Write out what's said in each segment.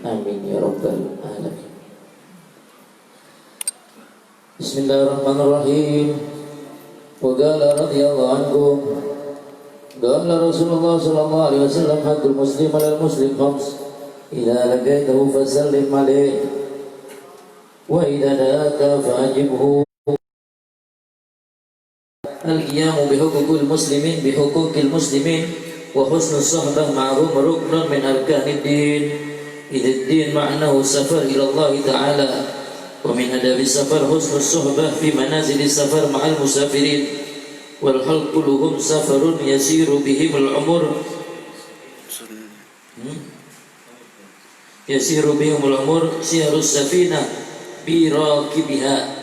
Amin ya rabbal alamin. Bismillahirrahmanirrahim. Wa qala radhiyallahu anhu qala Rasulullah sallallahu alaihi wasallam haqqul muslim 'alal muslim khams idza laqaitahu fasallim alaihi wa idza da'aka fa'ajibhu. Al-qiyamu bihuquqil muslimin wa husnus suhbah ma'hum ruknun min arkanid din. Idza din ma'nahu safar ila Allah ta'ala wa min adabi safar husnus suhbah fi manazil safar ma'al musafirin wal khalqu lahum safarun yasiru bihim al-umur sirus safinah bi rakibiha.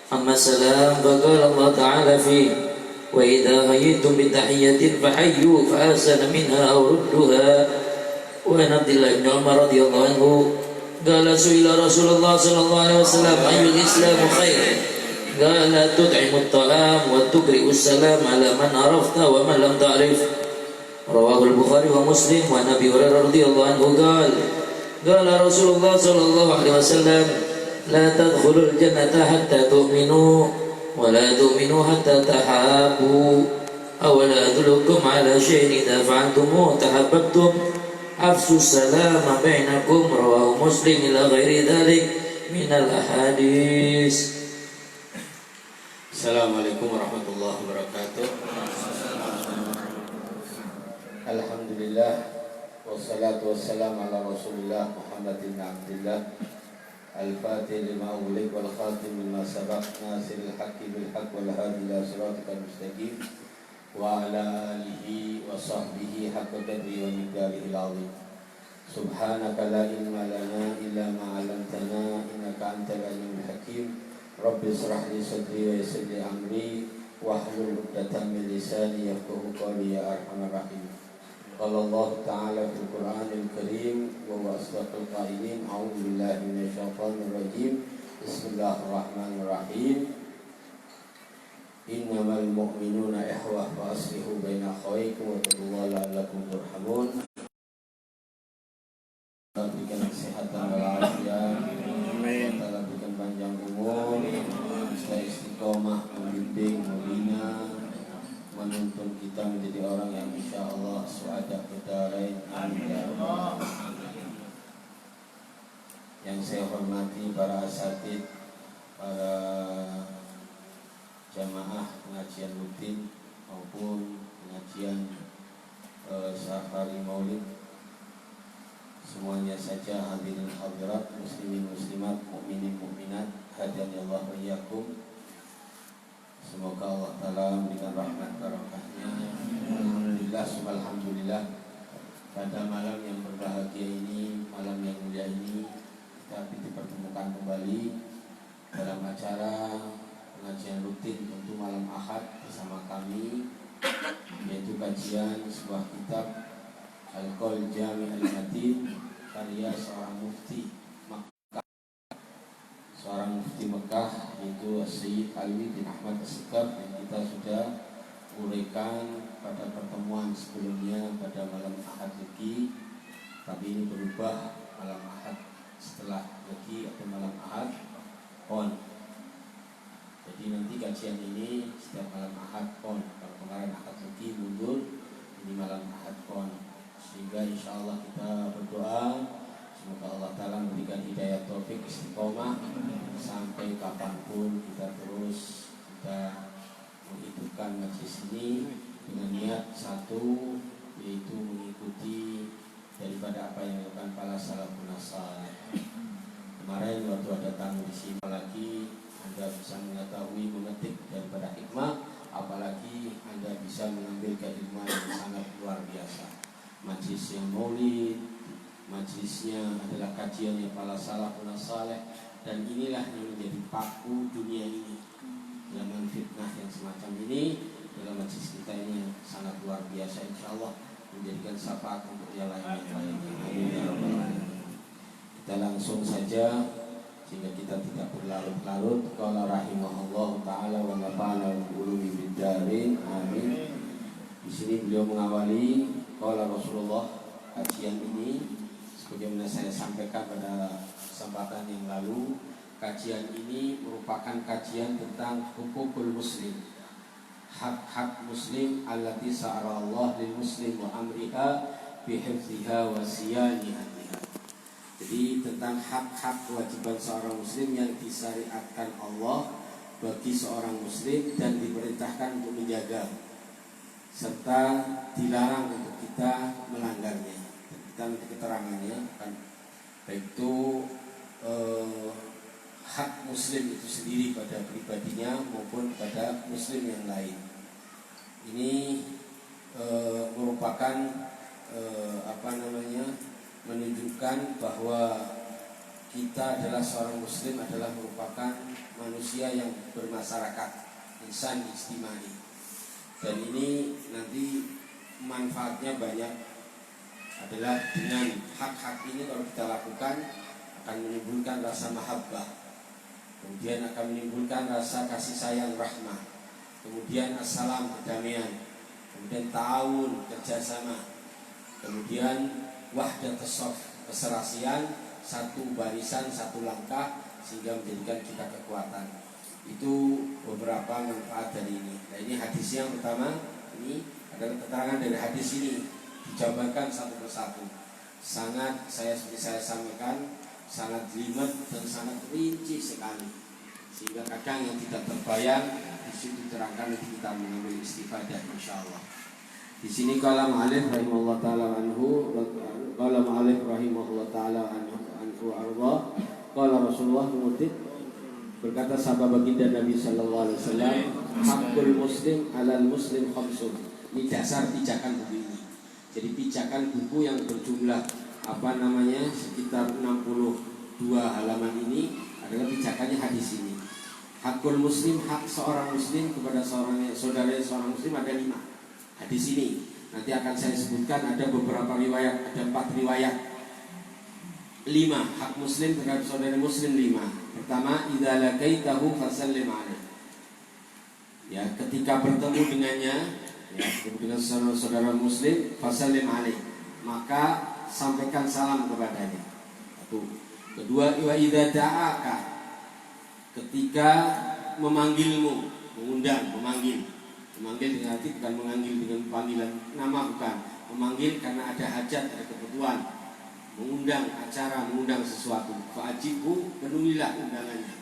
Amma salam faqala Allah ta'ala fi wa idha hayyitum bi tahiyyatin fahayyu fa ahsana minha aw rudduha. Wa an Abdullah bin Umar radhiyallahu anhu qala su'ila Rasulullah sallallahu alaihi wasallam ayyul islamu khair qala tut'imu at-ta'am wa tuqri'u as-salam ala man arafta wa man lam ta'rif. Rawahu al-Bukhari wa Muslim. Wa Nabi Hurairah radhiyallahu anhu qala Rasulullah sallallahu alaihi wasallam la tadkhulul jannata hatta tu'minu wa la tu'minu hatta tahabbu aw la adullukum ala syai'in idza fa'altumuhu tahabbtum afsus salama bainakum. Rawahu Muslim ila ghairi dzalik minal ahadits. Assalamualaikum warahmatullahi wabarakatuh. Alhamdulillah wassalatu wassalamu ala Rasulillah Muhammadin Abdillah Al-Fatih lima ulik wal khatim lima sabaq nasiril haqqi bil haqq wal hadi ila siratikal mustaqim wa ala alihi wa sahbihi haqqa qadri wa miqdarihi al-azim. Subhanaka la ilma lana illa ma 'allamtana innaka antal alimul hakim. Rabbi ishrah li sadri wa yassir li amri wahlul 'uqdatam min lisani yafqahu qawli ya arhamar rahim. Qala Allah Ta'ala fil Qur'anil Karim wa huwa asdaqul qailin. A'udzu billahi minasyaitonir rajim. Bismillahirrahmanirrahim. Innamal mu'minuna ikhwah fa aslihu baina akhawaykum wa taqullaha la'allakum turhamun. Berikan kesehatan dan afiat. Amin. Berikan panjang umur, istiqomah membimbing, membina, menuntun kita menjadi orang yang insyaallah suada fidarain. Amin ya rabbal alamin. Yang saya hormati para asatid, para jamaah pengajian rutin maupun pengajian safari maulid, semuanya saja hadirin hadirat, muslimin muslimat, mukminin mukminat, hadani Allah wa iyyakum. Semoga Allah Ta'ala memberikan rahmat barakahnya. Alhamdulillah, alhamdulillah. Pada malam yang berbahagia ini, malam yang mulia ini, kita dipertemukan kembali dalam acara pengajian rutin untuk malam Ahad bersama kami, yaitu kajian sebuah kitab Al-Qaul Jami' Al-Matin, karya seorang mufti Mekah, yaitu Syekh Alwi bin Ahmad As-Sekaf, yang kita sudah uraikan pada pertemuan sebelumnya pada malam Ahad lagi, tapi ini berubah malam Ahad setelah lagi atau malam Ahad on. Jadi nanti kajian ini setiap malam Ahad on. Kalau kemarin Ahad lagi mundur, ini malam Ahad on. Sehingga insya Allah kita berdoa semoga Allah Ta'ala memberikan hidayah taufik istiqomah sampai kapanpun kita terus menghidupkan majlis ini dengan niat satu, yaitu mengikuti daripada apa yang dilakukan para salafun saleh. Kemarin waktu ada tamu di sini, apalagi Anda bisa mengetahui memetik daripada hikmah, apalagi Anda bisa mengambil keilmuan yang sangat luar biasa. Majlis yang maulid, majlisnya adalah kajiannya para salafun saleh, dan inilah yang menjadi paku dunia ini. Zaman fitnah yang semacam ini dalam majlis kita ini yang sangat luar biasa, insyaallah menjadikan syafaat untuk yang lain-lain. Amin ya rabbal alamin. Kita langsung saja sehingga kita tidak berlarut-larut. Qala rahimahullahu taala wa nafa'ana bi ulumi bid-darin. Amin. Di sini beliau mengawali qala Rasulullah kajian ini Sebagaimana saya sampaikan pada kesempatan yang lalu, kajian ini merupakan kajian tentang hukukul muslim, hak-hak muslim allati sa'arallah lil muslim wa amriha bihifziha wa siyaniha. Jadi tentang hak-hak kewajiban seorang muslim yang disyariatkan Allah bagi seorang muslim dan diperintahkan untuk menjaga serta dilarang untuk kita melanggarnya. Kita nanti keterangannya kan, baik itu hak muslim itu sendiri pada pribadinya maupun pada muslim yang lain. Ini merupakan menunjukkan bahwa kita adalah seorang muslim adalah merupakan manusia yang bermasyarakat, insan ijtimai. Dan ini nanti manfaatnya banyak, adalah dengan hak-hak ini kalau kita lakukan akan menimbulkan rasa mahabbah, kemudian akan menimbulkan rasa kasih sayang rahmah, kemudian assalam kedamaian, kemudian ta'awun kerjasama, kemudian wahdatus shaf keserasian, satu barisan satu langkah sehingga menjadikan kita kekuatan. Itu beberapa manfaat dari ini. Nah, ini hadis yang pertama, ini adalah keterangan dari hadis ini dijabarkan satu persatu. Sangat seperti saya sampaikan, sangat jelimet dan sangat rinci sekali, sehingga kadang yang tidak terbayang di situ terangkan, nanti kita mengambil istifadah insyaallah. Di sini qala mu'allif rahimahullah taala anhu, qala mu'allif rahimahullah taala anhu arda, qala Rasulullah mengutip berkata sahabat baginda Nabi sallallahu alaihi wasallam, hakul muslim alal muslim khamsun. Ini dasar pijakan buku ini. Jadi pijakan buku yang berjumlah sekitar 62 halaman ini adalah pijakannya hadis ini. Hakul muslim, hak seorang muslim kepada saudaranya seorang muslim ada 5. Hadis ini nanti akan saya sebutkan, ada beberapa riwayat, ada 4 riwayat. 5 hak muslim terhadap saudara muslim. 5. Pertama, idza laqaitahu fasallim alaihi. Ya, ketika bertemu dengannya, ya, dengan saudara muslim, fasallim alaihi, maka sampaikan salam kepadanya. Satu. Kedua, wa idza da'aka, ketika memanggilmu, mengundang, memanggil dengan arti bukan memanggil dengan panggilan nama, bukan. Memanggil karena ada hajat, ada kebutuhan, mengundang acara, mengundang sesuatu. Fa'ajibhu, penuhilah undangannya.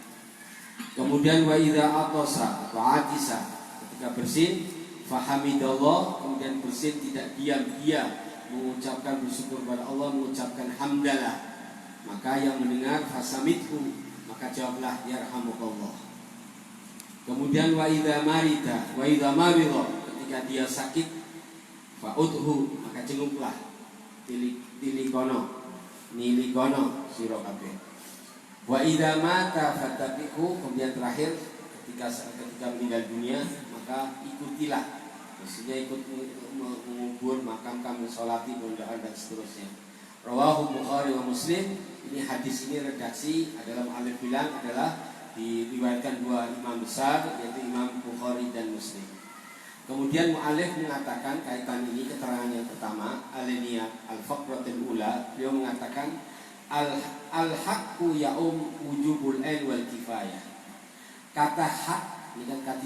Kemudian wa idza atasa fa'atisa, ketika bersin, fahamidallah, kemudian bersin tidak diam-diam, mengucapkan bersyukur kepada Allah, mengucapkan hamdalah, maka yang mendengar fasamithu, maka jawablah yarhamukallah. Kemudian wa idza marida wa idza marida, ketika dia sakit, fa'udhu, maka jenguklah, nilikono sira kabeh. Wa idza mata fattabihu, kemudian terakhir ketika meninggal dunia maka ikutilah, maksudnya ikut mengubur, makamkan, mensolati, mendoakan dan seterusnya. Rawahu Bukhari wa Muslim. Ini hadis ini redaksi adalah mu'allif bilang adalah diriwayatkan 2 imam besar, yaitu Imam Bukhari dan Muslim. Kemudian mu'allif mengatakan kaitan ini, keterangan yang pertama, aliniyah al-faqratul ula, beliau mengatakan al-haqqu ya'um wujubul ain wal kifayah. Kata hak, ini kan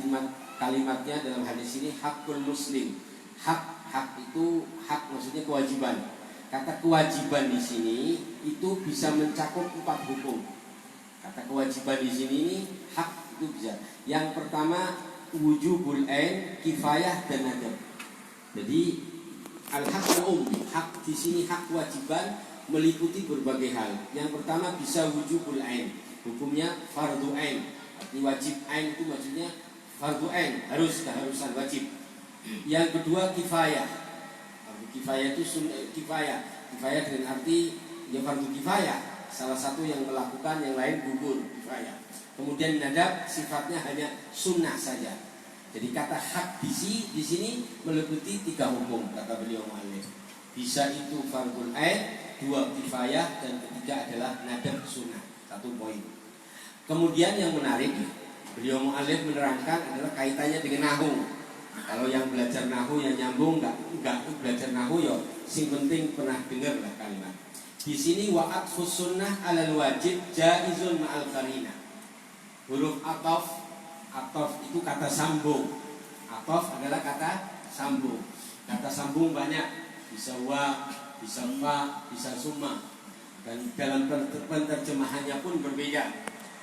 kalimatnya dalam hadis ini hakul muslim. Hak itu hak, maksudnya kewajiban. Kata kewajiban di sini itu bisa mencakup 4 hukum. Kata kewajiban di sini ini hak itu bisa. Yang pertama wujubul ain, kifayah dan nadab. Jadi al-haq hak di sini hak kewajiban meliputi berbagai hal. Yang pertama bisa wujubul ain, hukumnya fardhu ain. Arti wajib ain itu maksudnya fardhu ain, keharusan wajib. Yang kedua kifayah. Kifayah itu kifayah dengan arti ya fardhu kifayah, salah satu yang melakukan, yang lain gugur, kifayah. Kemudian nadab sifatnya hanya sunnah saja. Jadi kata hak di sini meliputi 3 hukum, kata beliau mu'allif. Bisa itu fardhu ain, 2 kifayah, dan ketiga adalah nadab sunnah. 1 poin. Kemudian yang menarik, beliau mu'allif menerangkan adalah kaitannya dengan nahu. Kalau yang belajar nahu yang nyambung, enggak belajar nahu ya sing penting pernah dengar lah kalimat. Di sini wa atfus sunnah alal wajib jaizun ma'al qarina. Huruf atof itu kata sambung. Atof adalah kata sambung. Kata sambung banyak, bisa wa, bisa fa, bisa summa. Dan dalam penerjemahannya pun berbeda.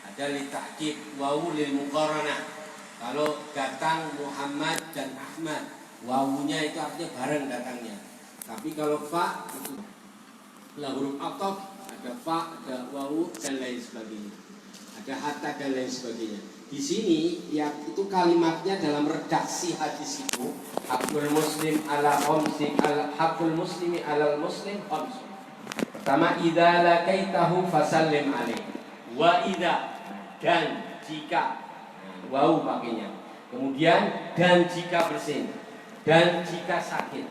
Ada li ta'kid wawu lil muqaranah. Kalau datang Muhammad dan Ahmad, wawunya itu artinya bareng datangnya. Tapi kalau fa itu lah huruf atof, ada fa, ada wawu dan lain sebagainya. Ada hatta dan lain sebagainya. Di sini yang itu kalimatnya dalam redaksi hadis itu hakul muslim ala khamsin hakul muslimi alal muslim khamsun. Pertama, idza laqaitahu fasallim alaihi. Wa idza, dan jika, wau pakainya. Kemudian dan jika bersin, dan jika sakit,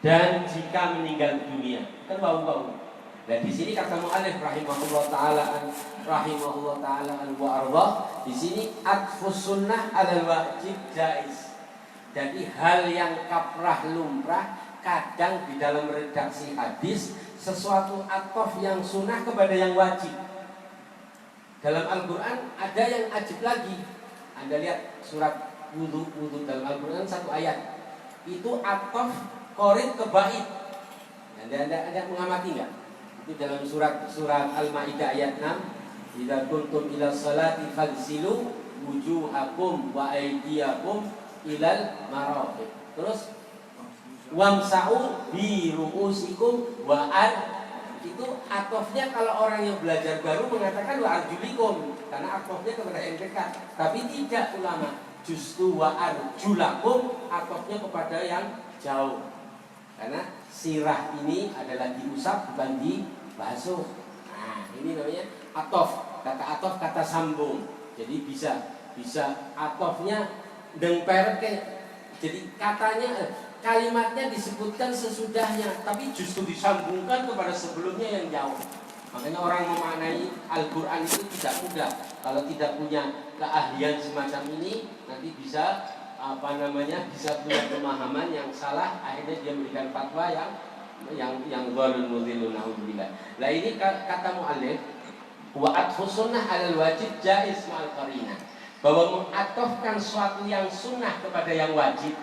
dan jika meninggal dunia. Kan wau. Dan di sini kata mu'allif rahimahullah taala wa ardah, di sini atfus sunnah alal wajib jaiz. Jadi hal yang kaprah lumrah, kadang di dalam redaksi hadis sesuatu ataf yang sunnah kepada yang wajib. Dalam Al-Quran ada yang ajib lagi. Anda lihat surat wudu dalam Al-Quran satu ayat itu ataf qorin ke bait. Anda mengamati nggak? Itu dalam surat Al-Maidah ayat 6. Idza kuntum ila sholati faghsilu wujuhakum wa aydiyakum ilal marafiq. Terus wamsa'u bi ru'usikum wa itu atofnya kalau orang yang belajar baru mengatakan wa arjulikum karena atofnya kepada yang dekat. Tapi tidak ulama, justru wa arjulakum atofnya kepada yang jauh. Karena sirah ini adalah diusap bukan dibasuh. Nah, ini namanya atof. Kata atof kata sambung. Jadi bisa atofnya dengper ke. Jadi kalimatnya disebutkan sesudahnya, tapi justru disambungkan kepada sebelumnya yang jauh. Makanya orang memaknai Al-Quran itu tidak mudah. Kalau tidak punya keahlian semacam ini, nanti bisa bisa punya pemahaman yang salah, akhirnya dia memberikan fatwa yang dhalun mudhillun naudzubillah. Nah ini kata mu'allif wa atfus sunnah alal wajib jaiz ma'al qarinah, bahwa mengatofkan suatu yang sunnah kepada yang wajib.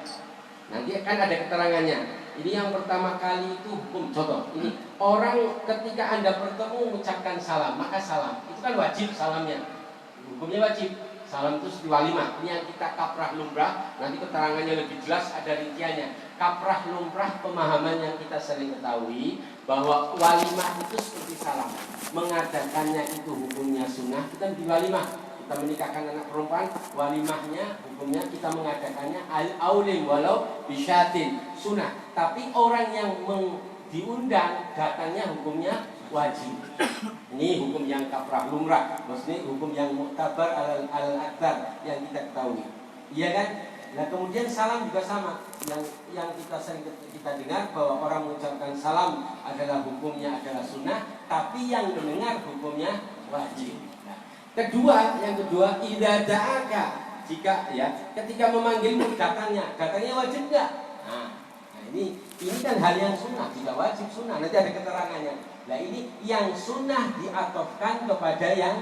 Nanti akan ada keterangannya. Ini yang pertama kali itu hukum. Contoh, ini orang ketika Anda bertemu mengucapkan salam, maka salam itu kan wajib salamnya. Hukumnya wajib. Salam itu walimah. Ini yang kita kaprah lumrah. Nanti keterangannya lebih jelas, ada rinciannya. Kaprah lumrah pemahaman yang kita sering ketahui bahwa walimah itu seperti salam. Mengadakannya itu hukumnya sunnah. Kita di walimah. Kita menikahkan anak perempuan, walimahnya hukumnya kita mengadakannya al-aulim walau bisyatin sunnah. Tapi orang yang diundang datangnya hukumnya wajib. Ini hukum yang kaprah lumrah, maksudnya hukum yang muktabar al-akbar yang kita ketahui. Iya kan? Nah kemudian salam juga sama. Yang kita sering kita dengar bahwa orang mengucapkan salam adalah hukumnya adalah sunnah, tapi yang mendengar hukumnya wajib. Yang kedua, idza da'aka, jika ketika memanggilmu datangnya wajib enggak? Nah, ini kan hal yang sunnah, tidak wajib sunnah. Nanti ada keterangannya. Nah, ini yang sunnah diatofkan kepada yang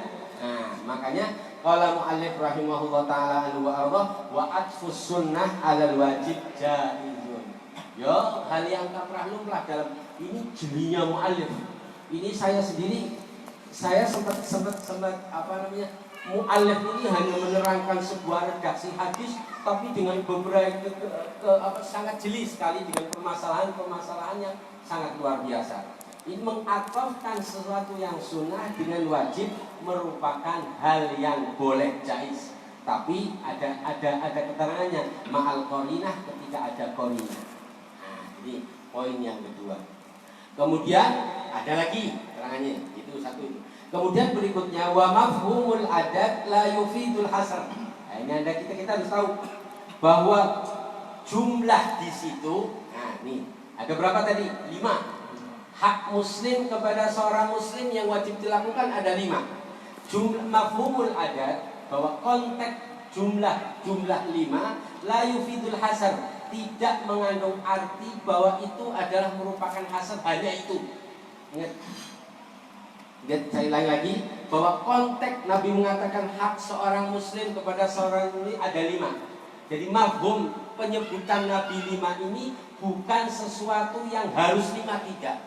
makanya qala mu'allif rahimahullah taala wa ardah wa atfus sunnah alal wajib jaizun. Hal yang kaprah lumrah dalam ini jelinya mu'allif. Ini saya sendiri sempat mu'allif ini hanya menerangkan sebuah redaksi hadis, tapi dengan beberapa sangat jeli sekali dengan permasalahan yang sangat luar biasa. Ini mengatofkan sesuatu yang sunnah dengan wajib merupakan hal yang boleh jaiz, tapi ada keterangannya ma'al qarinah ketika ada qarinah. Nah, ini poin yang kedua. Kemudian ada lagi keterangannya, itu satu. Kemudian berikutnya wa mafhumul adat la yufidul hasr. Nah, ini kita harus tahu bahwa jumlah di situ. Nah, ini ada berapa tadi? 5. Hak muslim kepada seorang muslim yang wajib dilakukan ada 5. Jumlah mafhumul adat, bahwa konteks jumlah 5 la yufidul hasr, tidak mengandung arti bahwa itu adalah merupakan hasr hanya itu. Ingat, Saya ulangi lagi bahwa konteks Nabi mengatakan hak seorang muslim kepada seorang ini ada 5. Jadi mafhum penyebutan Nabi 5 ini bukan sesuatu yang harus 5 tidak.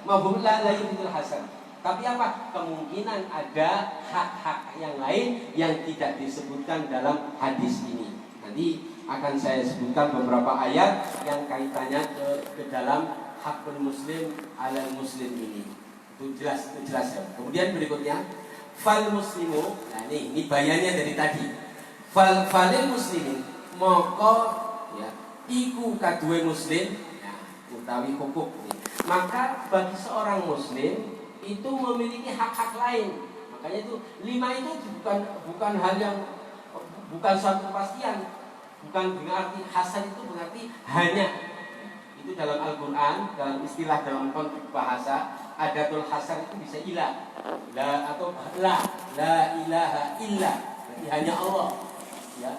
Mafhum la yufidul hasan. Tapi apa? Kemungkinan ada hak-hak yang lain yang tidak disebutkan dalam hadis ini. Nanti akan saya sebutkan beberapa ayat yang kaitannya ke dalam hakul muslim ala muslim ini. Itu jelas ya. Kemudian berikutnya fal muslimu. Nah ini bayannya dari tadi. Falil muslimin moko ya iku kadue muslim ya, utawi hukuk. Maka bagi seorang muslim itu memiliki hak-hak lain. Makanya itu 5 itu bukan hal yang bukan suatu kepastian. Bukan berarti hasan itu berarti hanya. Itu dalam Al-Quran, dalam istilah dalam konteks bahasa, adatul hasan itu bisa ilah, atau la ilaha illa, berarti hanya Allah. Ya,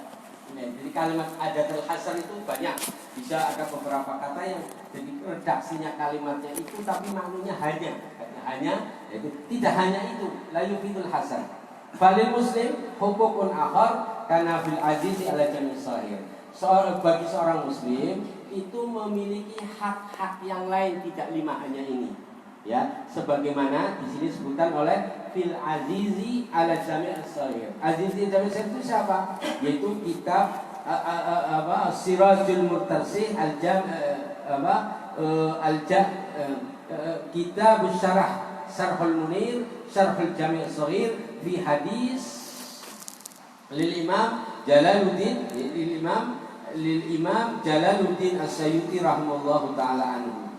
jadi kalimat adatul hasan itu banyak, bisa ada beberapa kata yang jadi redaksinya kalimatnya itu, tapi maknanya hanya, yaitu tidak hanya itu, la yufidul hasan. Falil muslim hukukun akhar kana fil azizi ala jamil sahir. Bagi seorang muslim itu memiliki hak-hak yang lain, tidak 5 hanya ini. Ya, sebagaimana di sini disebutkan oleh fil azizi ala jamil sahir. Azizi jamil sahir itu siapa? Yaitu kitab Sirajul Murtasih kitab Syarhul Munir Syarhul Jami' Shaghir fi hadis lil Imam Jalaluddin As-Sayyuti rahimahullahu taala anhu.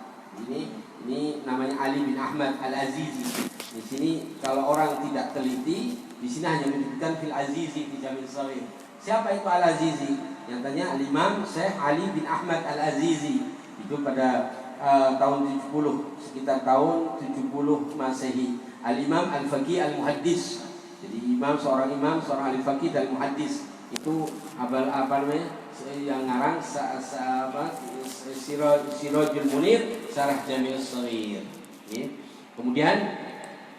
Ini namanya Ali bin Ahmad Al-Azizi. Di sini kalau orang tidak teliti, di sini hanya menyebutkan fil Azizi fi Jami' Shaghir. Siapa itu Al-Azizi? Yang tanya Al-Imam Syekh Ali bin Ahmad Al-Azizi. Itu pada tahun 70, sekitar tahun 70 Masehi. Al-Imam Al-Faqih Al-Muhaddis. Jadi seorang ahli faqih dan muhaddis. Itu apa namanya? Yang ngarang Sirajul Munir Syarah Jami' Shaghir. Kemudian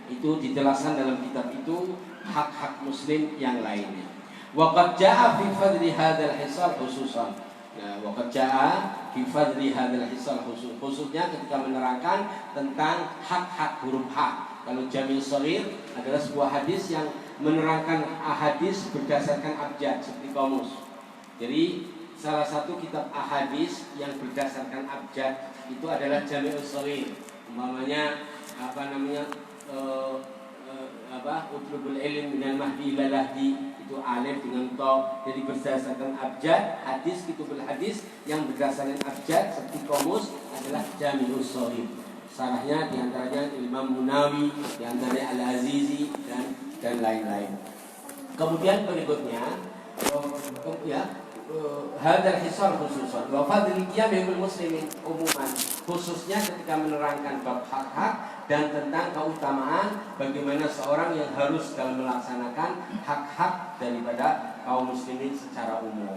itu dijelaskan dalam kitab itu hak-hak muslim yang lainnya. Waqad jaa fi fadli hadzal hisab khususan. Nah, waqad jaa fi fadli hadzal hisab khususnya ketika menerangkan tentang hak-hak huruf H. Kalau Jami' Shaghir adalah sebuah hadis yang menerangkan ahadis berdasarkan abjad seperti kamus. Jadi salah satu kitab ahadis yang berdasarkan abjad itu adalah Jami' Shaghir. Umpamanya utlubul ilm minal mahdi ila lahdi, itu alif dengan ta. Jadi berdasarkan abjad, hadis kitubul hadis yang berdasarkan abjad seperti kamus adalah Jami' Shaghir. Sarahnya diantaranya Imam Munawi, diantaranya Al-Azizi dan lain-lain. Kemudian berikutnya hadal hisar khususan wa fadli qiyamil muslimin umuman, khususnya ketika menerangkan bab hak-hak dan tentang keutamaan bagaimana seorang yang harus dalam melaksanakan hak-hak daripada kaum muslimin secara umum.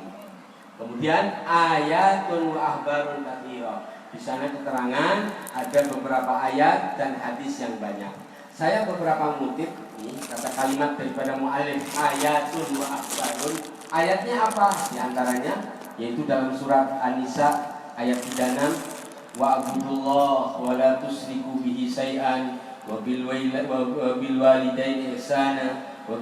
Kemudian ayatun wa ahbarun katsira. Di sana keterangan ada beberapa ayat dan hadis yang banyak. Saya beberapa mengutip nih kata kalimat daripada mu'alif ayatun wa akhbarun. Ayatnya apa? Di antaranya yaitu dalam surat An-Nisa ayat 36, wa abudullah wa la tusriku bihi syai'an wa bil walidaini ihsana wa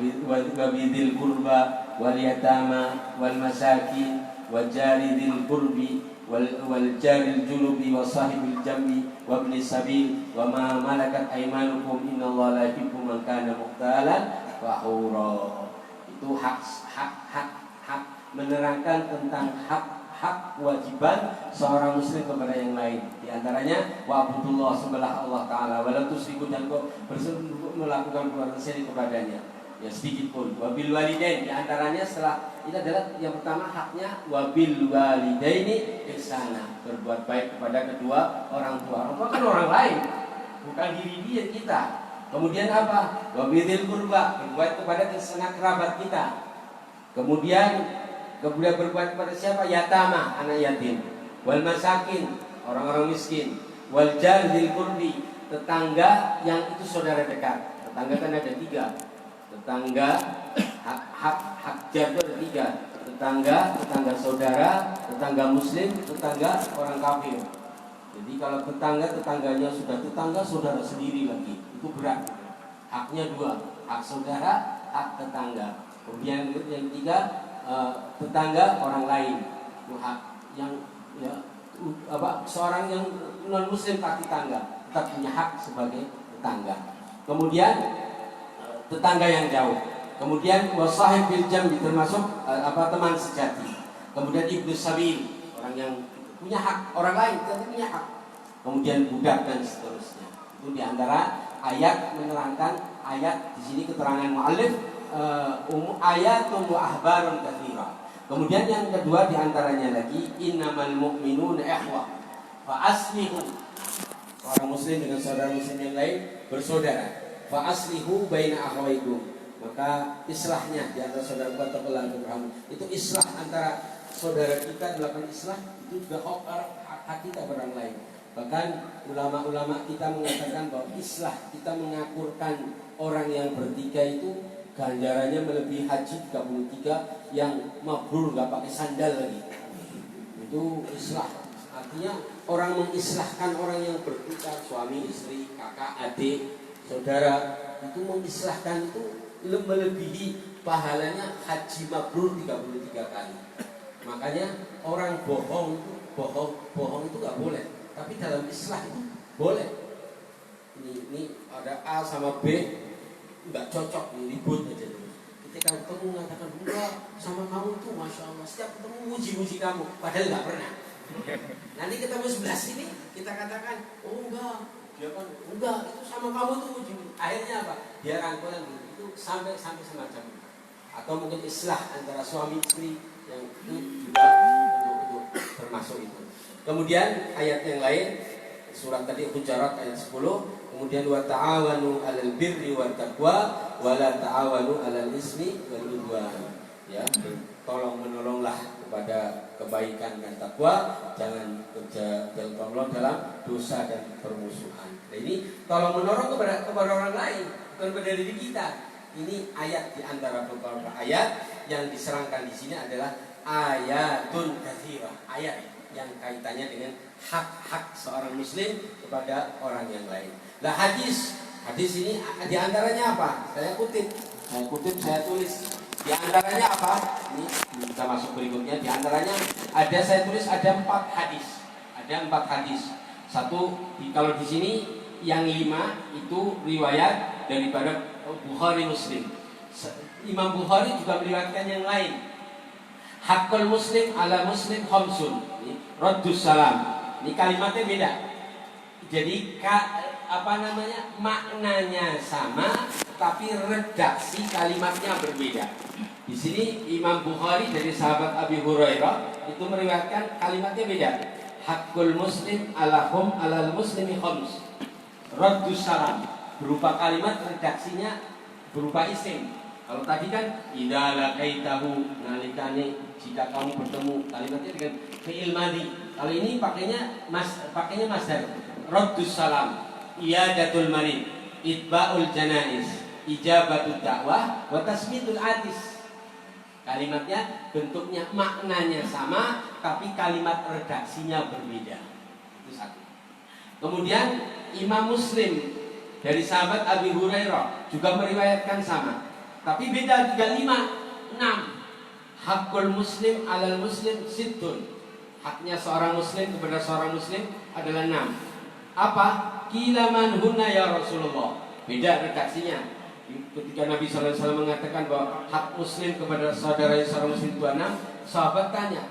bidzil qurba wal yatama wal masakin wa jari dzil qurbi wal jaril junubi wa sahibil jambi wa ibnis sabil wa ma malakat aymanukum innallaha la yuhibbu man kana mukhtalan fakhura. Itu hak menerangkan tentang hak kewajiban seorang muslim kepada yang lain. Di antaranya wa abudullah, sembahlah Allah taala, wa la tusyriku, dan melakukan perbuatan syirik kepadanya ya sedikit pun. Wa bil walidain, di antaranya setelah ini adalah yang pertama haknya wa bil walidaini ihsana, berbuat baik kepada kedua orang tua. Orang tua kan orang lain, bukan diri dia kita. Kemudian apa? Wa bidzil qurba, berbuat kepada sanak kerabat kita. Kemudian berbuat kepada siapa? Yatama, anak yatim. Wal masakin, orang-orang miskin. Wal jaril qurbi, tetangga yang itu saudara dekat. Tetangga kan ada 3. Tetangga hak jar itu ada 3. Tetangga saudara, tetangga muslim, tetangga orang kafir. Jadi kalau tetangganya sudah tetangga saudara sendiri lagi, itu berat. Haknya 2, hak saudara, hak tetangga. Kemudian yang 3, tetangga orang lain. Itu hak yang seorang yang non muslim tak tetangga tetap punya hak sebagai tetangga. Kemudian tetangga yang jauh. Kemudian wasahib bil jambi termasuk teman sejati. Kemudian ibnu sabil, orang yang punya hak, orang lain tapi punya hak. Kemudian budak dan seterusnya. Itu diantara ayat menerangkan ayat di sini keterangan muallif ayatun wa ahbarun katsira. Kemudian yang kedua diantaranya lagi innamal mu'minuna ikhwah fa aslihu. Orang muslim dengan saudara muslim yang lain bersaudara. Fa aslihu baina akhawaikum. Maka islahnya di antara saudara kita itu islah antara saudara kita melakukan islah itu juga hak kita orang lain. Bahkan ulama-ulama kita mengatakan bahwa islah kita mengakurkan orang yang bertiga itu ganjarannya melebihi haji 33 yang mabrur gak pakai sandal lagi. Itu islah. Artinya orang mengislahkan orang yang bertiga, suami, istri, kakak, adik, saudara, itu mengislahkan itu melebihi pahalanya haji mabrur 33 kali. Makanya orang bohong itu gak boleh. Tapi dalam islah itu boleh. Ini ada A sama B nggak cocok, ribut aja terus. Ketika ketemu mengatakan enggak sama kamu tuh masya Allah, setiap ketemu muji kamu, padahal nggak pernah. Nanti ketemu sebelah sini kita katakan oh enggak, dia kan enggak itu sama kamu tuh muji. Akhirnya apa? Dia rangkulan itu sampai semacam itu. Atau mungkin islah antara suami istri yang itu juga untuk termasuk itu. Kemudian ayat yang lain surat tadi Hujurat ayat 10. Kemudian wa ta'awanu 'alal birri wat taqwa wa la ta'awanu 'alal ismi wal 'udwan. Ya, tolong menolonglah kepada kebaikan dan takwa, jangan tolong dalam dosa dan permusuhan. Nah, ini tolong menolong kepada orang lain, bukan kepada diri kita. Ini ayat di antara beberapa ayat yang diserangkan di sini adalah ayatun katsirah, ayat yang kaitannya dengan hak-hak seorang muslim kepada orang yang lain. Nah hadis ini diantaranya apa? Saya tulis. Diantaranya apa? Ini kita masuk berikutnya. Diantaranya saya tulis ada 4 hadis. Ada 4 hadis. Satu kalau di sini yang 5 itu riwayat daripada Bukhari Muslim. Imam Bukhari juga meriwayatkan yang lain. Hakul muslim ala muslim khamsun. Raddus salam. Ini kalimatnya beda. Jadi maknanya sama, tapi redaksi kalimatnya berbeda. Di sini Imam Bukhari dari sahabat Abi Hurairah itu meriwayatkan kalimatnya beda. Hakul muslim alal muslimi khams. Raddus salam berupa kalimat redaksinya berupa isim. Kalau tadi kan idza laqaitahu nalikane jika kamu bertemu, kalimatnya dengan fi'il madhi. Kalau ini pakainya masdar. Raddus salam, iyadatul marid, itba'ul janaiz, ijabatud dakwah, wa tasmitul atis. Kalimatnya bentuknya maknanya sama, tapi kalimat redaksinya berbeda. Itu satu. Kemudian Imam Muslim dari sahabat Abi Hurairah juga meriwayatkan sama, tapi beda 35, 6. Hakul muslim alal muslim sittun. Haknya seorang muslim kepada seorang muslim adalah 6. Apa? Kilaman hunna ya Rasulullah. Beda redaksinya. Ketika Nabi SAW mengatakan bahwa hak muslim kepada saudara seorang muslim itu 6, sahabat tanya,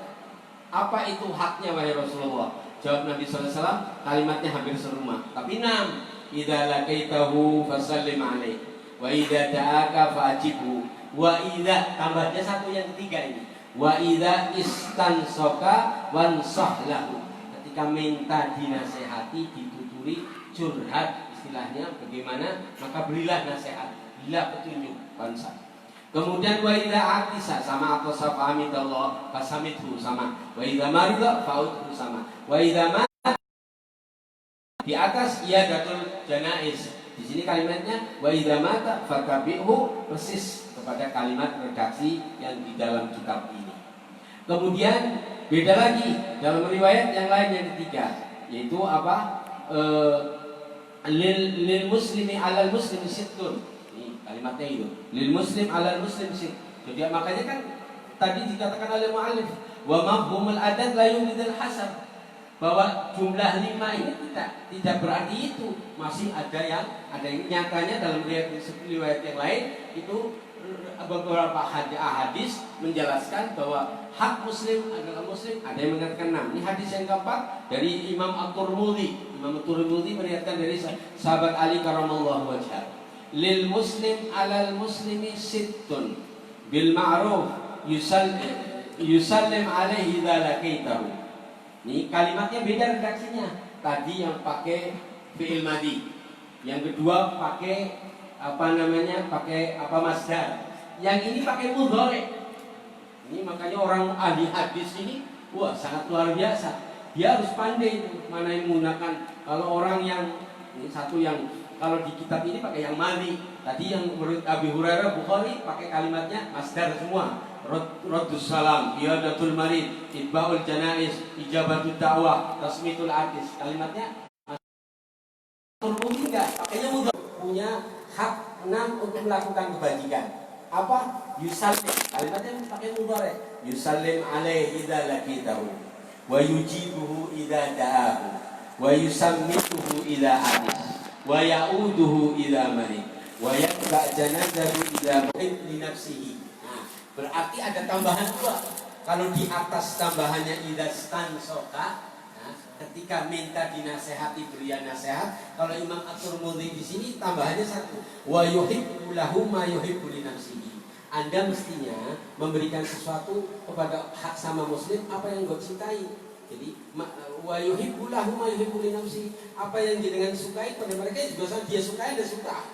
apa itu haknya wahai Rasulullah? Jawab Nabi SAW, kalimatnya hampir serumah, tapi 6. Idza laqaitahu fasallim alaihi wa idza da'aka fa'ajibhu wa idza, tambahnya satu yang ketiga ini, wa idza istansoka wansah lahu. Ketika minta dinasehati, dituturi, curhat istilahnya bagaimana, maka berilah nasihat, berilah petunjuk, wansah. Kemudian wa idza atisa sama atau safamidallah fasamithu sama, wa idza marida fa'udhu sama, wa idza di atas iyadatul janais. Di sini kalimatnya wa idza mata fatabi'hu, persis kepada kalimat redaksi yang di dalam kitab ini. Kemudian beda lagi dalam riwayat yang lain yang ketiga, yaitu apa? Lil muslimi alal muslimi sittun. Ini kalimatnya itu. Lil muslim alal muslim sitt. Jadi makanya kan tadi dikatakan oleh muallif wa mafhumul adat la yumidul hasab, bahwa jumlah 5 ini tidak berarti itu, masih ada yang nyatanya dalam riwayat yang lain itu beberapa hadis menjelaskan bahwa hak muslim adalah muslim, ada yang mengatakan 6. Ini hadis yang keempat dari Imam At-Tirmidzi. Imam At-Tirmidzi meriwayatkan dari sahabat Ali karramallahu wajhah, lil muslim alal muslimi sittun bil ma'ruf yusallim alaihi idza laqitahu. Ini kalimatnya beda redaksinya. Tadi yang pakai fi'il madhi, yang kedua pakai pakai masdar. Yang ini pakai mudhari. Ini makanya orang ahli hadis ini wah sangat luar biasa. Dia harus pandai mana yang menggunakan. Kalau orang yang ini satu yang kalau di kitab ini pakai yang madhi. Tadi yang menurut Abi Hurairah Bukhari pakai kalimatnya masdar semua. Raddus salam, iyadatul marid, itba'ul janais, ijabatul da'wah, tasmitul atis. Kalimatnya Turmudi enggak, pakainya mudah. Punya hak 6 untuk melakukan kebajikan. Apa? Yusallim. Kalimatnya pakai mudhari. Yusallim alaihi idza laqitahu wa yujibuhu idza da'ahu wa yusammituhu idza hadis wa ya'uduhu idza marid wa yatba' janazahu idza muhib li nafsihi. Berarti ada tambahan 2. Kalau di atas tambahannya idastan soka, nah, ketika minta dinasehati berian nasihat. Kalau Imam At-Tirmidzi di sini tambahannya 1. Wa yuhibbu lahu ma yuhibbu li nafsihi. Anda mestinya memberikan sesuatu kepada hak sama muslim apa yang Anda cintai. Jadi wa yuhibbu lahu ma yuhibbu li nafsihi. Apa yang dia dengan sukai pada mereka juga dia sukai dan suka.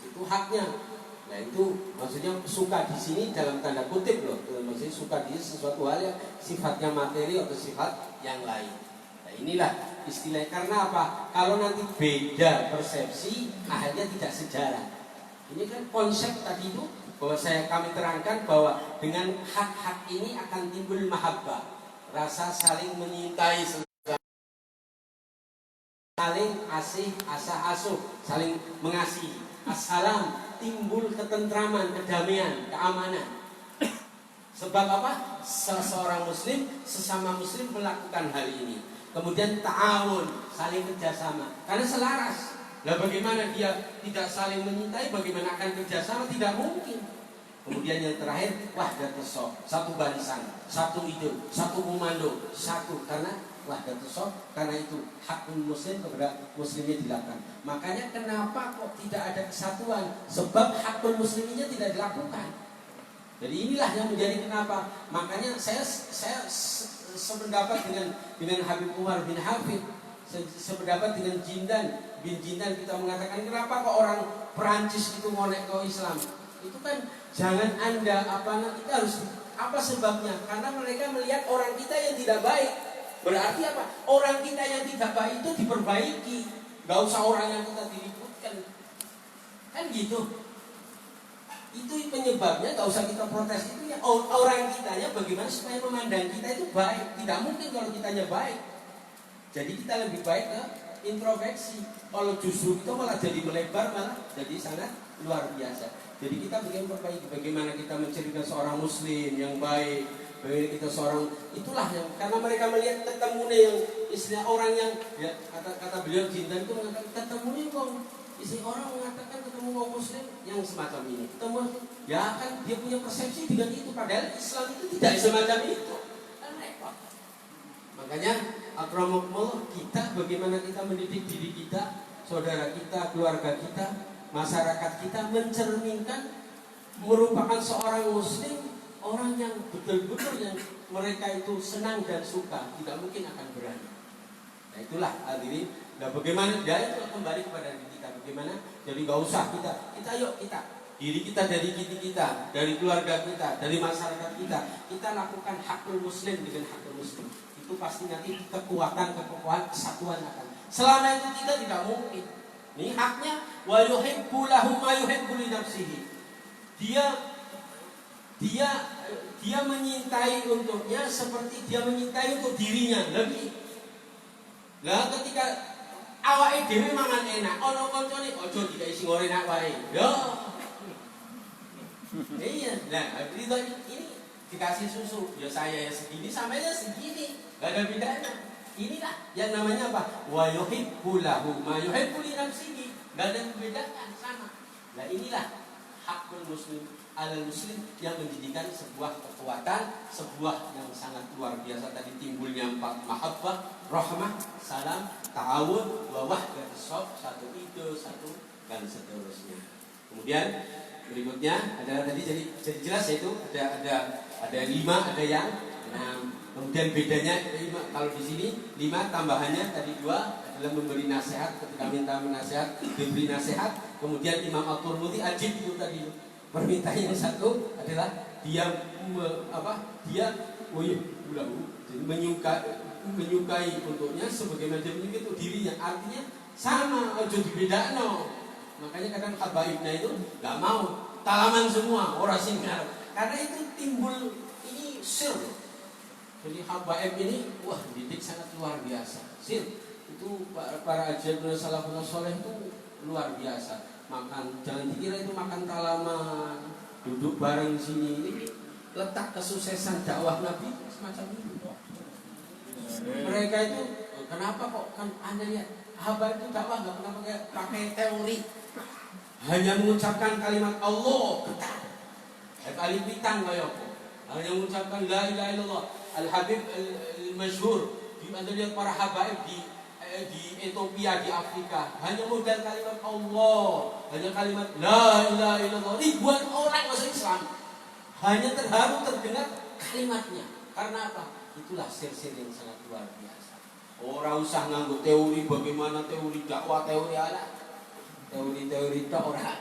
Itu haknya. Nah itu maksudnya suka di sini dalam tanda kutip loh, maksudnya suka di sesuatu hal yang sifatnya materi atau sifat yang lain. Nah inilah istilah. Karena apa? Kalau nanti beda persepsi, akhirnya tidak sejalan. Ini kan konsep tadi itu bahwa kami terangkan bahwa dengan hak-hak ini akan timbul mahabbah, rasa saling menyintai, saling asih, asuh, saling mengasihi. Assalam, timbul ketentraman, kedamaian, keamanan. Sebab apa? Seseorang muslim, sesama muslim melakukan hal ini. Kemudian ta'awun, saling kerjasama. Karena selaras. Nah bagaimana dia tidak saling menyintai, bagaimana akan kerjasama? Tidak mungkin. Kemudian yang terakhir, wahdatus shaf, satu barisan, satu ide, satu komando, satu. Karena wahdatus shaf, karena itu hakul muslim kepada muslimnya dilakukan. Makanya kenapa kok tidak ada kesatuan? Sebab hakul muslimnya tidak dilakukan. Jadi inilah yang menjadi kenapa. Makanya saya sependapat dengan Habib Umar bin Hafid, sependapat dengan Jindan bin Jindan. Kita mengatakan kenapa kok orang Perancis itu ngonek ke Islam? Itu kan jangan Anda kita harus apa sebabnya? Karena mereka melihat orang kita yang tidak baik. Berarti apa? Orang kita yang tidak baik itu diperbaiki. Gak usah orang yang kita diributkan. Kan gitu. Itu penyebabnya, gak usah kita protes. Itu ya orang kitanya bagaimana supaya memandang kita itu baik. Tidak mungkin kalau kitanya baik. Jadi kita lebih baik ke introspeksi. Kalau justru itu malah jadi melebar, malah jadi sangat luar biasa. Jadi kita bagaimana kita menceritakan seorang muslim yang baik, bagaimana kita seorang, itulah yang, karena mereka melihat ketemunya yang istilah orang yang ya, kata beliau Jindan itu mengatakan ketemunya kok istilah orang mengatakan ketemu kaum muslim yang semacam ini. Ketemu ya kan dia punya persepsi dengan itu, padahal Islam itu tidak semacam itu. Kan repot. Makanya akramakumullah, kita bagaimana kita mendidik diri kita, saudara kita, keluarga kita, masyarakat kita mencerminkan merupakan seorang muslim, orang yang betul-betul yang mereka itu senang dan suka, tidak mungkin akan berani. Nah itulah hadirin. Nah bagaimana dia itu kembali kepada diri kita, bagaimana? Jadi gak usah kita yuk diri kita dari kita, dari keluarga kita, dari masyarakat kita lakukan hakul muslim dengan hakul muslim. Itu pasti nanti kekuatan, kesatuan akan. Selama itu kita tidak mungkin. Ini haknya, wa yuhibbu lahu ma yuhibbu li nafsihi. Dia menyintai untuknya seperti dia menyintai untuk dirinya lebih. Lah ketika awake dhewe mangan enak, ana kancane aja dikai sing ora enak wae. Yo. Iya, nah ini dikasih susu, ya saya ya segini, samanya segini, gak ada bedanya. Inilah yang namanya apa? Wa yuhibbu lahu ma yuhibbu li nafsihi. Gak ada perbedaan, sama. Nah inilah hakul muslim alal muslim yang menjadikan sebuah kekuatan, sebuah yang sangat luar biasa. Tadi timbulnya 4 mahabbah, rahmah, salam, ta'awun, wa wahdatus shaf, satu ide, satu dan seterusnya. Kemudian berikutnya adalah tadi jadi jelas yaitu ada 5, ada yang 6. Kemudian bedanya 5, kalau di sini 5 tambahannya tadi 2 adalah memberi nasihat, ketika minta nasihat diberi nasihat. Kemudian Imam At-Tirmidzi ajib itu tadi permintaan yang satu adalah dia menyukai untuknya sebagaimana dia menyukai untuk dirinya. Artinya sama, ojo dibedakno. Makanya kadang habaibnya itu nggak mau talaman semua orang singar, karena itu timbul ini sir. Jadi habaib ini wah didik sangat luar biasa. Sir itu para ajabul salafun soleh itu luar biasa. Makan jangan dikira itu makan talaman, duduk bareng sini. Ini letak kesuksesan dakwah Nabi semacam itu. Mereka itu kenapa kok kan Anda lihat habaib itu dakwah nggak pernah pakai teori. Hanya mengucapkan kalimat Allah betul. Alif pitang kaya apa? Hanya mengucapkan la ilaha illallah. Al-Habib al-Masyhur di antara para habaib di Ethiopia, di Afrika, hanya modal kalimat Allah, hanya kalimat la ilaha illallah. Ribuan orang masuk Islam hanya terharu terdengar kalimatnya. Karena apa? Itulah sir-sir yang sangat luar biasa. Orang usah nganggo teori bagaimana teori dakwah, teori ala. Teori-teori tok ora.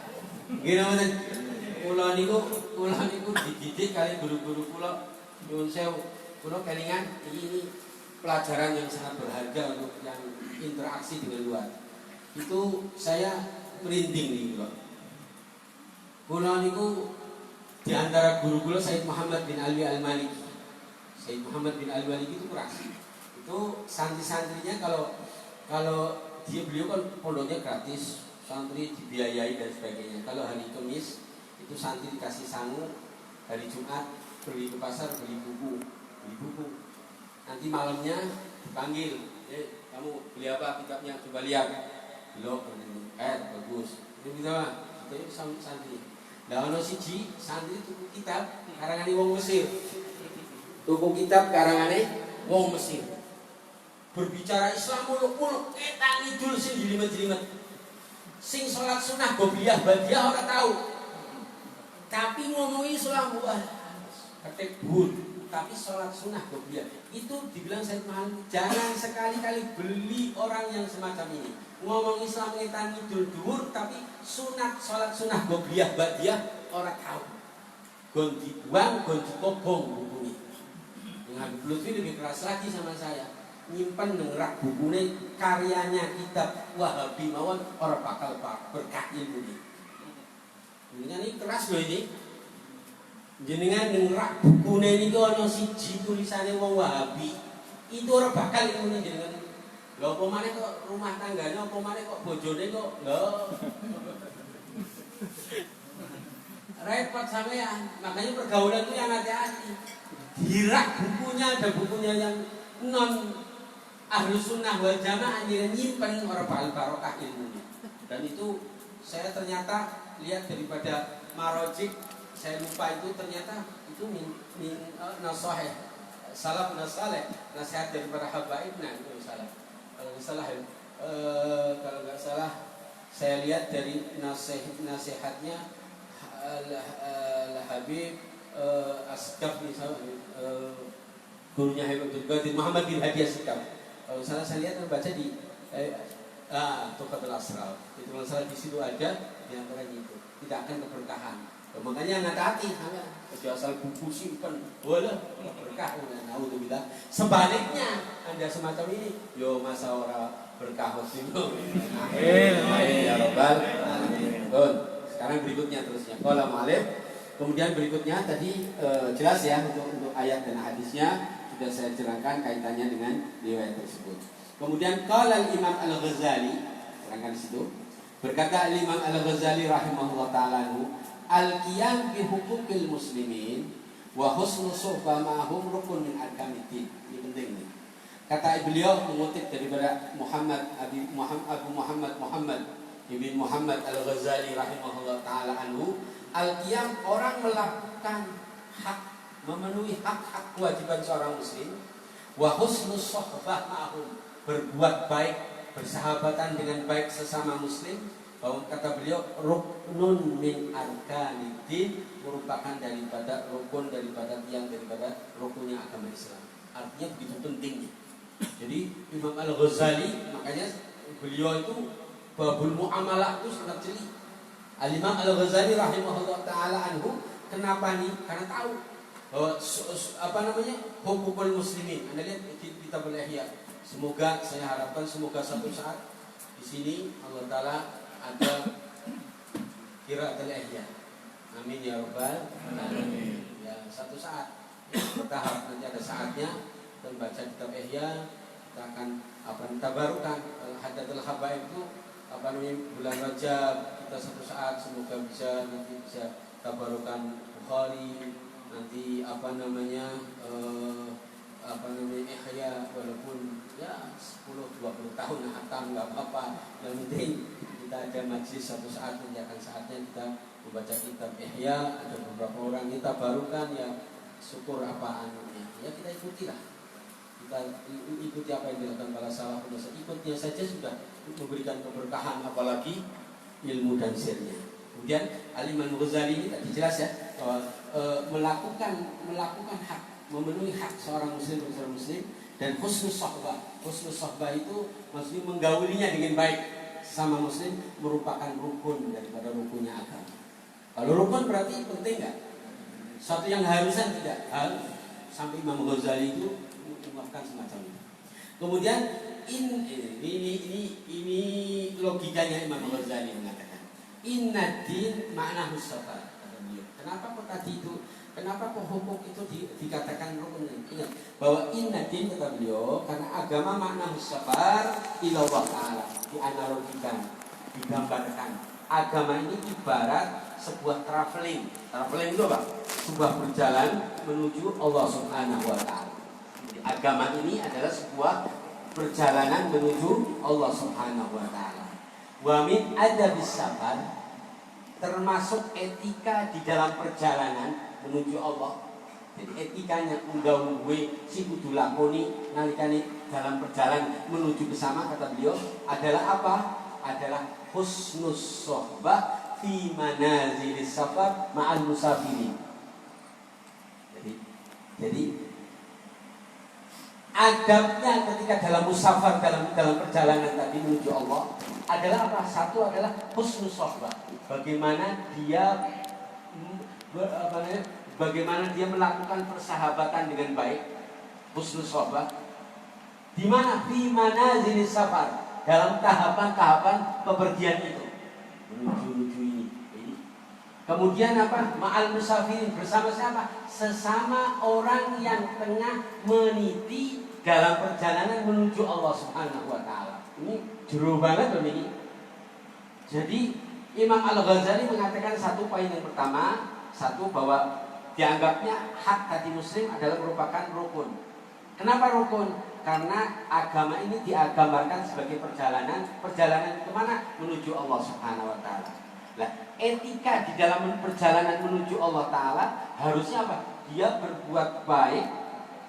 Nggih mboten. Kula niku dididik kali guru-guru kula nyuwun sewu. Kula kelingan ini pelajaran yang sangat berharga untuk yang interaksi dengan luar. Itu saya merinding nih kula. Kula niku di antara guru kula Sayyid Muhammad bin Alwi Al-Maliki. Sayyid Muhammad bin Al-Maliki itu keras. Itu santri-santrinya kalau beliau kan pondoknya gratis, santri dibiayai dan sebagainya. Kalau hari Kamis itu santri dikasih sangu, hari Jumat pergi ke pasar beli buku. Nanti malamnya dipanggil, kamu beli apa kitabnya? Coba lihat. Belum, bagus. Itu bisa, itu santri. Lah ono siji santri tuku kitab karangane wong Mesir. Tuku kitab karangane wong Mesir. Berbicara Islam muluk-muluk, etan idul sing jelimet-jelimet. Sing sholat sunnah gobliyah badiah ora tahu. Tapi ngomongin sholat buah ketek bud, tapi sholat sunnah gobliyah. Itu dibilang Sayyid Muhammad, jangan sekali-kali beli orang yang semacam ini. Ngomong Islam ngetan idul dhuwur tapi sunat sholat sunnah gobliyah badiah ora tahu. Gon dibuang, gon dikobong bukunya. Dengan Lutfi lebih keras lagi sama saya. Nyimpen ngerak bukunya karyanya kitab Wahabi mawon orang bakal berkah ilmu ini. Ini keras loh ini. Jenengan ngerak bukunya ini kok ono siji tulisannya wong Wahabi. Itu orang bakal ilmu ini jenengan. Lho apa maneh kok rumah tangganya, apa maneh kok bojone kok lho. Repot sampean. Makanya pergaulan itu yang hati-hati. Dirak bukunya, ada bukunya yang non Ahlus Sunnah wal Jamaah nyimpen orang barokah ilmunya. Dan itu saya ternyata lihat daripada marojik, saya lupa itu ternyata itu min nasahih salaf nasaleh, nasihat daripada habaib. Nah itu salah. Kalau nggak salah saya lihat dari nasihatnya Al-Habib Asqaf misalnya, gurunya Habib Qadir Muhammad bin Hadi Asqaf. Kalau salah saya lihat membaca di Tuhfatul Asrar. Itu kalau salah di situ ada di antaranya itu. Tidak akan keberkahan. Makanya hati-hati, kalau asal buku simpen, boleh berkah. Naudzubillah. Sebaliknya, Anda semacam ini, yo masa orang berkah dulu. Amin ya rabbal alamin. Sekarang berikutnya terusnya. Qala Malik. Kemudian berikutnya tadi jelas ya untuk ayat dan hadisnya sudah saya jelaskan kaitannya dengan riwayat tersebut. Kemudian qala Imam Al-Ghazali, terangkan di situ. Berkata Imam Al-Ghazali rahimahullah taala, al-qiyam bi huquqil muslimin wa husnul suhbah ma'hum rukun min arkaniddin. Ini penting nih. Kata beliau mengutip daripada Abu Muhammad Ibn Muhammad Al-Ghazali rahimahullah taala anhu, al-qiyam orang melakukan hak, memenuhi hak-hak kewajiban seorang muslim, wa husnul suhbah ma'hum, berbuat baik, bersahabatan dengan baik sesama muslim. Bahwa kata beliau ruknun min arkaniddin, merupakan daripada rukun, daripada tiang, daripada rukunnya agama Islam. Artinya begitu pentingnya. Jadi Imam Al-Ghazali, makanya beliau itu babul muamalah itu sangat jeli. Al-Imam Al-Ghazali rahimahullah taala anhu, kenapa nih? Karena tahu bahwa hukukul muslimin. Anda lihat di Kitabul Ihya. Semoga saya harapkan semoga satu saat di sini Allah taala ada qiraatul Ihya. Amin ya rabbal alamin. Ya, satu saat bertahap, nanti ada saatnya kita membaca kitab Ihya, kita akan tabarukan hadatul habaib itu bulan Rajab, kita satu saat semoga nanti bisa tabarukan Bukhari, nanti Ihya, walaupun ya 10-20 tahun hatam nggak apa-apa, yang penting kita ada majlis satu saat, nanti akan saatnya kita membaca kitab Ihya. Ada beberapa orang kita barukan ya, syukur apa anunya ya, kita ikutilah, kita ikuti apa yang dilakukan para salafun. Ikutnya saja sudah memberikan keberkahan, apalagi ilmu dan sirnya. Kemudian Al-Imam Ghazali ini tadi jelas ya, bahwa melakukan hak, memenuhi hak seorang muslim dan husnul sohbah itu maksudnya menggaulinya dengan baik sama muslim, merupakan rukun daripada rukunnya agama. Kalau rukun berarti penting nggak? Suatu yang harusan tidak harus. Sampai Imam Ghazali itu mengungkapkan semacam itu. Kemudian ini logikanya Imam Ghazali mengatakan inna din ma'na husafar. Kenapa kok tadi itu? Kenapa kok hukum itu dikatakan rukun? Ingat bahwa inna din, kata beliau, karena agama makna husafar ila Allah Ta'ala, dianalogikan, digambarkan. Agama ini ibarat sebuah traveling. Traveling itu apa? Sebuah perjalanan menuju Allah Subhanahu wa Ta'ala. Agama ini adalah sebuah perjalanan menuju Allah Subhanahu wa Ta'ala. Wa min adabis safar, termasuk etika di dalam perjalanan menuju Allah. Jadi etikanya undang gue si kudu lakoni nalikane dalam perjalanan menuju bersama, kata beliau, adalah apa? Adalah husnus sohbah fi manazilis safar ma'al musafirin. Jadi adabnya ketika dalam musafar, dalam perjalanan tadi menuju Allah adalah apa? Satu adalah husnus sohbah. Bagaimana dia melakukan persahabatan dengan baik, husnus sohbah. Di mana? Fi manazilis safar, dalam tahapan-tahapan pepergian itu menuju ini. Kemudian apa? Ma'al musafirin, bersama siapa? Sesama orang yang tengah meniti dalam perjalanan menuju Allah Subhanahu wa Ta'ala. Ini jero banget loh ini. Jadi Imam Al-Ghazali mengatakan satu poin yang pertama, satu bahwa dianggapnya hak hati muslim adalah merupakan rukun. Kenapa rukun? Karena agama ini digambarkan sebagai perjalanan kemana? Menuju Allah Subhanahu wa Ta'ala. Nah, etika di dalam perjalanan menuju Allah Ta'ala harusnya apa? Dia berbuat baik,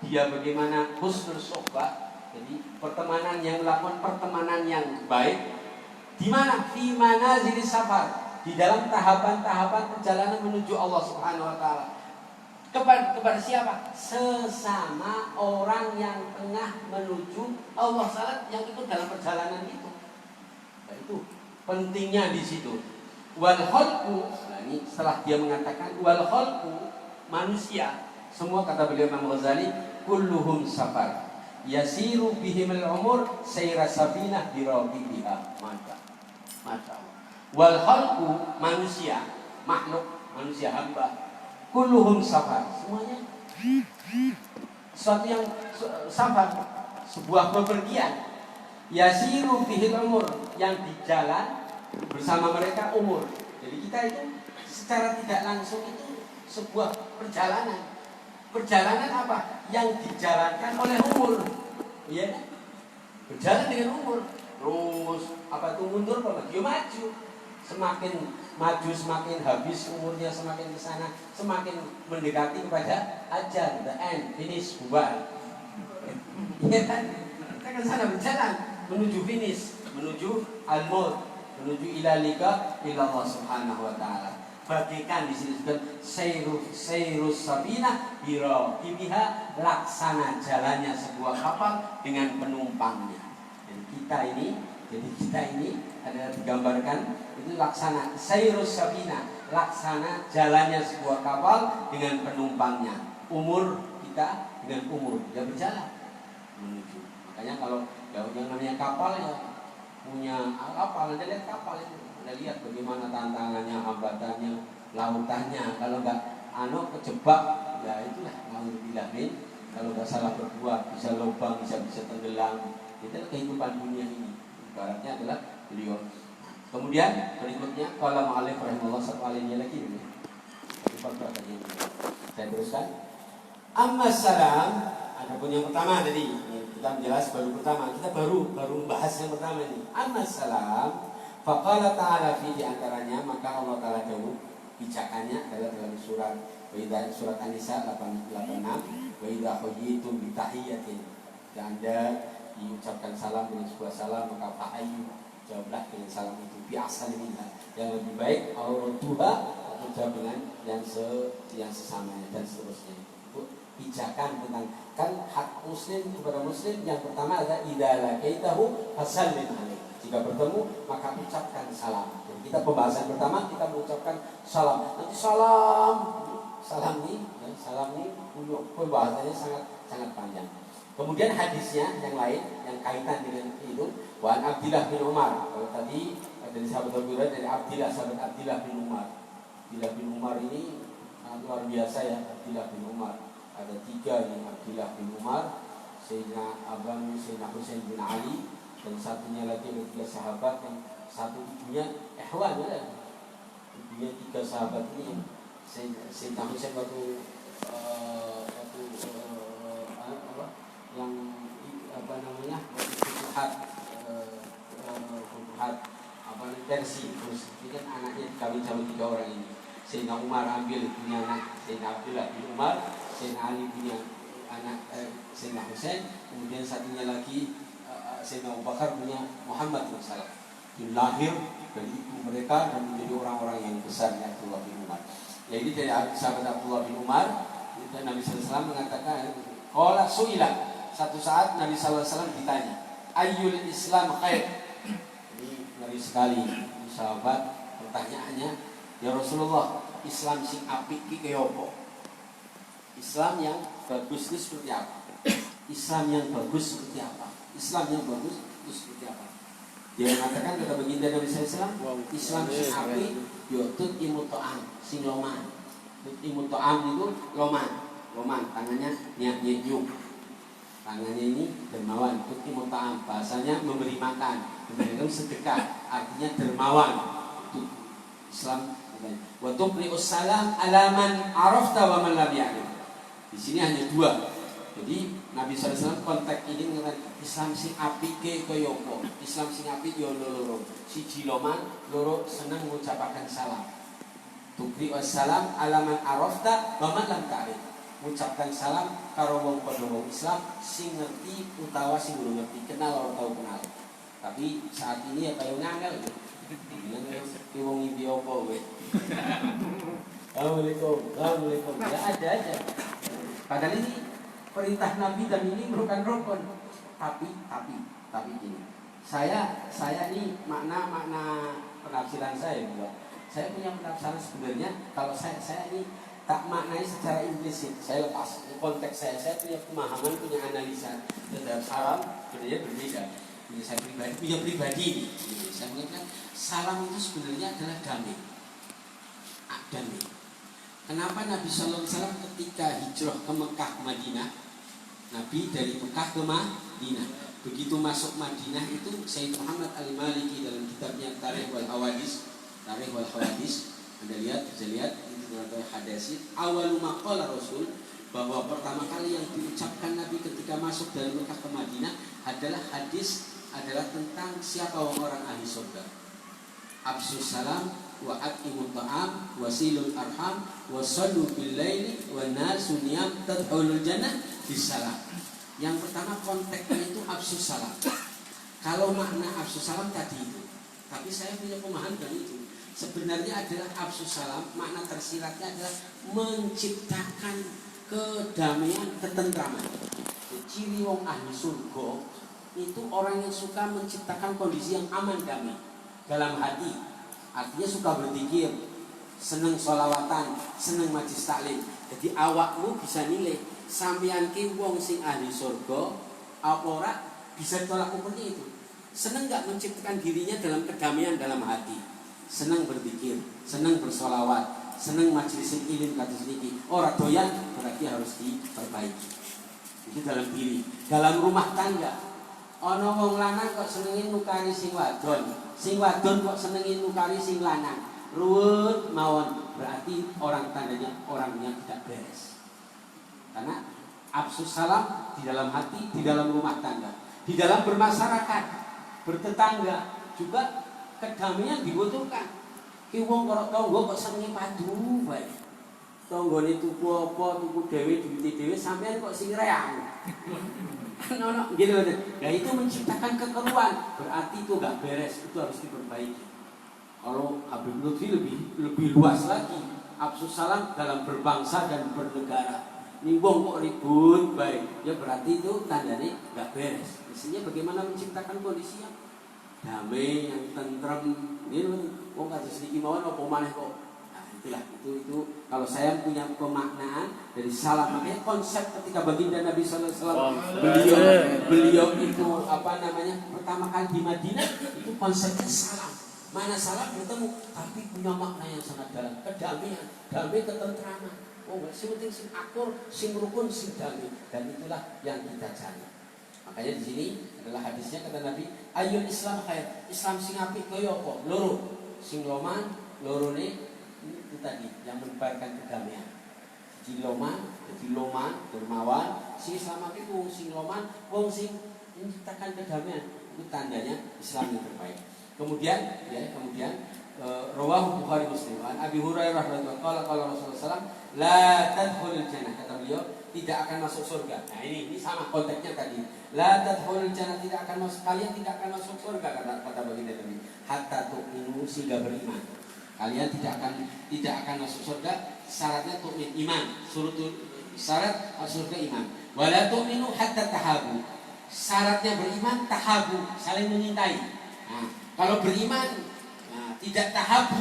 dia bagaimana husnul sohbah. Jadi melakukan pertemanan yang baik. Di mana? Fi manazilis safar, di dalam tahapan-tahapan perjalanan menuju Allah Subhanahu wa Ta'ala. Kepada siapa? Sesama orang yang tengah menuju Allah Ta'ala, yang ikut dalam perjalanan itu. Nah, itu pentingnya di situ. Wal khalqu, nah ini setelah dia mengatakan wal khalqu, manusia semua, kata beliau Imam Ghazali, kulluhum safar yasiru bihimul umur sayra safinah biraqibiha. Masya Allah. Wal khalqu, manusia, makhluk, manusia hamba, kulluhum safar, semuanya suatu yang safar, sebuah bepergian. Yasiru bihil umur, yang di jalan bersama mereka umur. Jadi kita itu secara tidak langsung itu sebuah perjalanan. Perjalanan apa? Yang dijalankan oleh umur. Iya kan? Berjalan dengan umur. Terus apa itu mundur apa? Dia maju. Semakin maju semakin habis umurnya, semakin ke sana semakin mendekati kepada ajal, the end, finish, bubar. Iya kan? Kita ke sana berjalan menuju finish, menuju al-maut, menuju ila liqa ila Allah Subhanahu wa taala. Bagaikan di sini disebut sayrus safinah biraqibiha, laksana jalannya sebuah kapal dengan penumpangnya. Jadi kita ini adalah digambarkan itu laksana sayrus safinah, laksana jalannya sebuah kapal dengan penumpangnya. Umur kita dengan umur kita berjalan menuju. Makanya kalau yang namanya kapal ya punya kapal, Anda lihat kapal itu, Anda lihat bagaimana tantangannya, hambatannya, lautannya. Kalau nggak kejebak, ya itulah alhamdulillah. Kalau nggak salah berbuat, bisa lubang, bisa tenggelam. Itu kehidupan dunia ini. Ibaratnya adalah beliau. Kemudian berikutnya kalau mu'allif rahimahullah satu alinnya lagi ini. Saya teruskan. Amma salam, adapun yang pertama tadi. Kita menjelas baru pertama, kita baru membahas yang pertama ini. Amma salam, faqala ta'ala fi, di antaranya maka Allah Ta'ala jauh bijakannya adalah dalam surat An-Nisa 86, wa idza huyitum bi tahiyyatin, dan Anda diucapkan salam dengan sebuah salam, maka fa'ayyu, jawablah dengan salam itu bi ahsani minha, yang lebih baik, atau duha, atau jawab dengan yang sesamanya, dan seterusnya. Pijakan tentang kan hak muslim kepada muslim yang pertama adalah idza laqaitahu fasallim alaihi, jika bertemu maka ucapkan salam. Jadi kita pembahasan pertama kita mengucapkan salam. Nanti salam ini pembahasannya sangat panjang. Kemudian hadisnya yang lain yang kaitan dengan itu, wa Abdullah bin Umar. Kalau tadi dari sahabat Abu Hurairah, dari sahabat Abdullah bin Umar. Abdullah bin Umar ini luar biasa ya, Abdullah bin Umar. Ada 3 nih, Abdullah bin Umar, Sayyidina Abang, Sayyidina Husain bin Ali, dan satunya lagi ada 3 sahabat yang satu ibunya Ihwan ya. Ibunya 3 sahabat ini, Sayyidina Husain waktu futuhat Persia, terus ini kan anaknya kawin-kawin 3 orang ini. Sayyidina Umar ambil punya anak Sayyidina Abdullah bin Umar, Sayyidina Ali punya anak Sayyidina Husain, kemudian satunya lagi Sayyidina Abu Bakar punya Muhammad bin Salam. Lahir dari ibu mereka dan menjadi orang-orang yang besar ya, Abdullah bin Umar. Jadi dari sahabat Abdullah bin Umar, dan Nabi sallallahu alaihi wasallam mengatakan, qala su'ila, satu saat Nabi sallallahu alaihi wasallam ditanya, ayyul Islam khair. Ini ngeri sekali sahabat, pertanyaannya, ya Rasulullah, Islam sing apik ki kaya apa? Islam yang bagus itu seperti apa? Islam yang bagus seperti apa? Islam yang bagus itu seperti apa? Dia mengatakan, kata baginda Nabi sallallahu alaihi wasallam, Islam sing apik yo tut imuto'am, sing loman. Tut imuto'am itu loman, tangannya nyuk. Tangannya ini dermawan, tut imuto'am, bahasanya memberi makan, memberikan sedekah, artinya dermawan. Itu Islam. Wa tuqri'us salam ala man arafta wa man lam ya'rif. Di sini hanya 2. Jadi Nabi sallallahu alaihi wasallam konteks ini mengatakan Islam sing apik ke kaya apa? Islam sing apik yo loro. Siji loman, loro seneng ngucapaken salam. Tuqri'us salam ala man arafta wa man lam ta'rif. Ngucapkan salam karo wong padha wong Islam sing ngerti utawa sing ora ngerti, kenal ora tau kenal. Tapi saat ini ya kaya ngangel. Ki wong iki apa kowe? Assalamualaikum. Ya ada aja. Padahal ini perintah Nabi dan ini merupakan rukun. Tapi gini. Saya ini makna penafsiran saya juga. Saya punya penafsiran sebenarnya kalau saya ini tak maknai secara implisit. Saya lepas konteks saya punya pemahaman, punya analisa terhadap salam sebenarnya berbeda. Ini saya punya pribadi ini. Saya mengatakan salam itu sebenarnya adalah damai. Damai. Kenapa Nabi Sallallahu Alaihi Wasallam ketika hijrah ke Mekah ke Madinah, Nabi dari Mekah ke Madinah, begitu masuk Madinah itu Sayyid Muhammad Al-Maliki dalam kitabnya Tarikh wal Hawadis, Anda lihat, bisa lihat itu atau hadasid awal maqala Rasul, bahwa pertama kali yang diucapkan Nabi ketika masuk dari Mekah ke Madinah adalah tentang siapa orang ahli surga. Absus salam wa at'imut ta'am wasilul arham wasallu bil laili wan nasu niyam tadkhulul jannah bisalam. Yang pertama konteksnya itu absus salam. Kalau makna absus salam tadi itu, tapi saya punya pemahaman itu sebenarnya adalah absus salam, makna tersiratnya adalah menciptakan kedamaian, ketentraman. Ciri wong ahli surga itu orang yang suka menciptakan kondisi yang aman, damai dalam hati. Artinya suka berzikir, seneng sholawatan, seneng majlis taklim. Jadi awakmu bisa nilai sampeyan ki wong sing ahli surga apa ora bisa tolak ukurnya itu. Seneng gak menciptakan dirinya dalam kedamaian dalam hati, seneng berzikir, seneng bersolawat, seneng majlis ilmu kados niki. Ora doyan berarti harus diperbaiki. Itu dalam diri, dalam rumah tangga. Ana wong lanang kok senengin nukari sing wadon kok senengin nukari sing lanang. Ruwet mawon, berarti tandanya orangnya tidak beres. Karena absus salam di dalam hati, di dalam rumah tangga, di dalam bermasyarakat, bertetangga juga kedamaian dibutuhkan. Ki wong karo tangga kok senenge padu bae. Tanggane tuku apa, tuku dhewe, duwite dhewe, sampean kok sing reang. No, gitu. Nah itu menciptakan kekeruan, berarti itu gak beres, itu harus diperbaiki. Kalau Habib Lutfi lebih luas lagi, absus salam dalam berbangsa dan bernegara. Nimbong kok ribut, baik, ya berarti itu tandanya gak beres. Mestinya bagaimana menciptakan kondisi yang damai, yang tentrem, gitu. Wong kados niki mawon apa maneh kok. Itulah, itu kalau saya punya pemaknaan dari salam. Makanya konsep ketika baginda Nabi Sallallahu Alaihi Wasallam beliau itu pertama kali di Madinah itu konsepnya salam. Mana salam bertemu tapi punya makna yang sangat dalam, kedamaian, damai ketentraman. Oh, sing penting sing akur, sing rukun, sing damai, dan itulah yang kita cari. Makanya di sini adalah hadisnya kata Nabi, ayul Islam khair. Islam sing apik kaya apa? Loro. Sing loman, lorone itu tadi yang menebarkan kedamaian. Jadi loman, dermawan. Si Islam itu wong sing loman, wong sing menciptakan kedamaian. Itu tandanya Islam yang terbaik. Kemudian rawahu Bukhari Muslim. An Abi Hurairah radhiyallahu anhu qala Rasulullah SAW, la tadkhulul jannah, kata beliau, tidak akan masuk surga. Nah ini sama konteksnya tadi. La tadkhulul jannah, tidak akan masuk, kalian tidak akan masuk surga, kata baginda Nabi. Hatta tu'minu, sehingga beriman. Kalian tidak akan masuk surga, syaratnya tu'min, iman. Syarat surga iman. Wala tu'minu hatta tahabu. Syaratnya beriman tahabu, saling menyintai. Nah, kalau beriman tidak tahabu,